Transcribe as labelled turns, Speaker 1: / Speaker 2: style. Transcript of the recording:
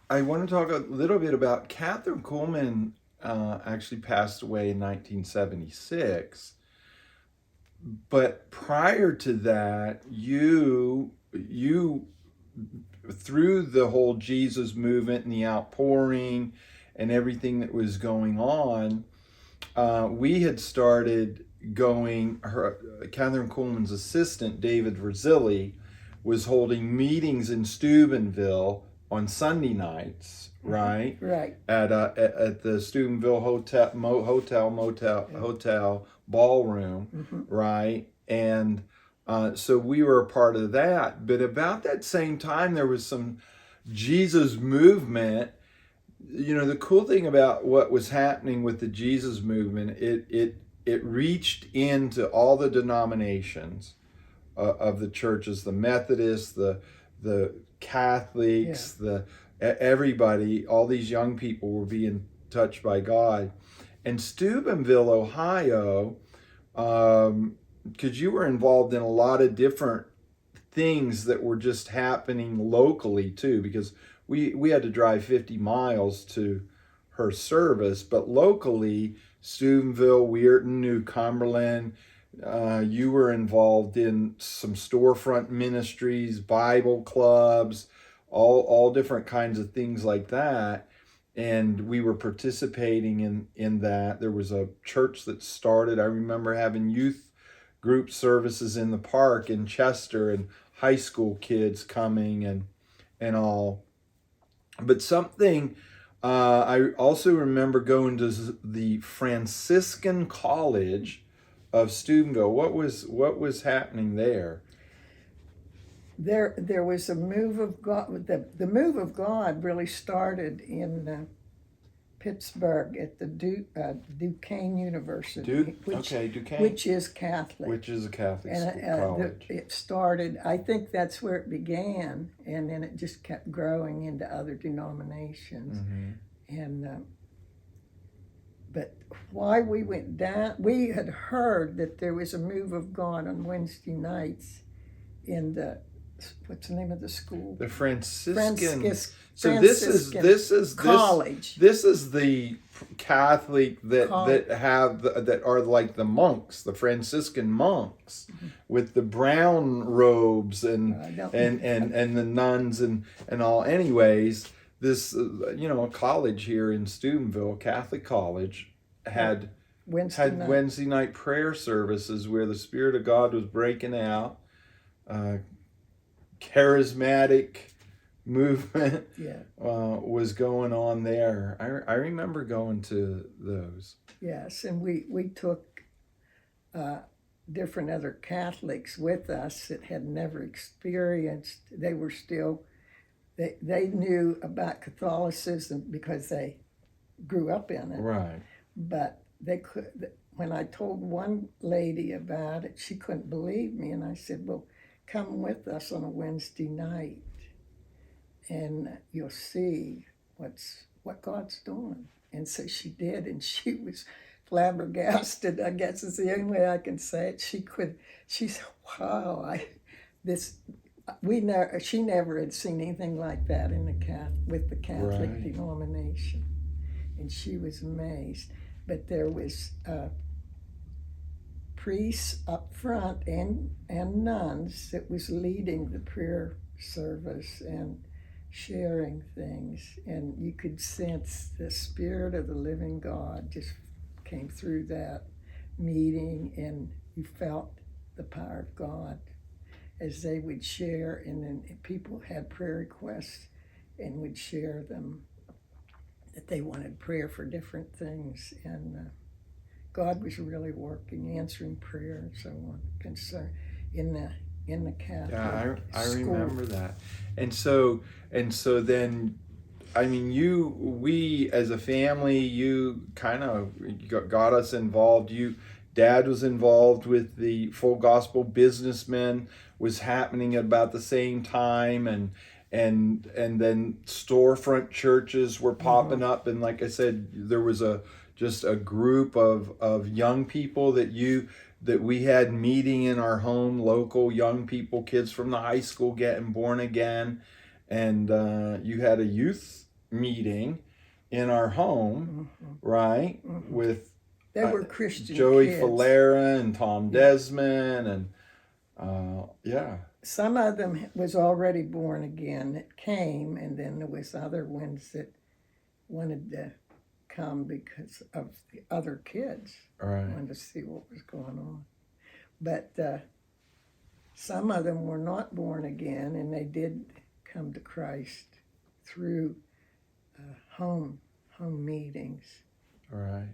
Speaker 1: I want to talk a little bit about Catherine Kuhlman. Actually passed away in 1976, but prior to that, you through the whole Jesus movement and the outpouring and everything that was going on, we had started going. Her Catherine Kuhlman's assistant, David Verzilli, was holding meetings in Steubenville on Sunday nights, right?
Speaker 2: Right.
Speaker 1: At the Steubenville Hotel ballroom, right? And so we were a part of that. But about that same time, there was some Jesus movement. The cool thing about what was happening with the Jesus movement, it reached into all the denominations of the churches, the Methodists, the Catholics,
Speaker 2: Yeah.
Speaker 1: everybody. All these young people were being touched by God. And Steubenville, Ohio, because you were involved in a lot of different things that were just happening locally too, because we had to drive 50 miles to her service, but locally, Steubenville, Weirton, New Cumberland, you were involved in some storefront ministries, Bible clubs, all different kinds of things like that. And we were participating in that. There was a church that started. I remember having youth group services in the park in Chester and high school kids coming and all. But something I also remember going to the Franciscan College of Steubenville. What was happening there?
Speaker 2: There was a move of God. The move of God really started in Pittsburgh at the Duquesne University,
Speaker 1: Duquesne,
Speaker 2: which is Catholic.
Speaker 1: which is a Catholic
Speaker 2: And
Speaker 1: college.
Speaker 2: it started, I think that's where it began, and then it just kept growing into other denominations. And but why we went down, we had heard that there was a move of God on Wednesday nights in the, what's the name of the school?
Speaker 1: The Franciscan. So
Speaker 2: Franciscan college.
Speaker 1: this is the Catholic that
Speaker 2: College.
Speaker 1: that are like the monks, the Franciscan monks, with the brown robes and the nuns and all. Anyways, this a college here in Steubenville, Catholic college, had Wednesday night prayer services where the Spirit of God was breaking out. Charismatic movement was going on there. I remember going to those.
Speaker 2: Yes, and we took different other Catholics with us that had never experienced. They were still they knew about Catholicism because they grew up in it.
Speaker 1: Right.
Speaker 2: But they could. When I told one lady about it, she couldn't believe me, and I said, "Well, come with us on a Wednesday night, and you'll see what God's doing." And so she did, and she was flabbergasted. I guess is the only way I can say it. She said, "Wow, this." She never had seen anything like that in with the Catholic
Speaker 1: Right.
Speaker 2: denomination, and she was amazed. But there was priests up front and nuns that was leading the prayer service and sharing things, and you could sense the Spirit of the living God just came through that meeting, and you felt the power of God as they would share, and then people had prayer requests and would share them that they wanted prayer for different things, and God was really working, answering prayer and so on, concern in the Catholic
Speaker 1: I
Speaker 2: school.
Speaker 1: remember that, and so then, I mean, we as a family, you kind of got us involved. Dad was involved with the Full Gospel Businessmen, was happening at about the same time, and then storefront churches were popping up, and like I said, there was just a group of young people that we had meeting in our home, local young people, kids from the high school getting born again, and you had a youth meeting in our home, right? With
Speaker 2: They were Christian
Speaker 1: Joey
Speaker 2: kids.
Speaker 1: Falera and Tom Desmond, and yeah.
Speaker 2: Some of them was already born again that came, and then there was other ones that wanted to come because of the other kids.
Speaker 1: Right.
Speaker 2: Wanted to see what was going on. But some of them were not born again, and they did come to Christ through home meetings.
Speaker 1: Right.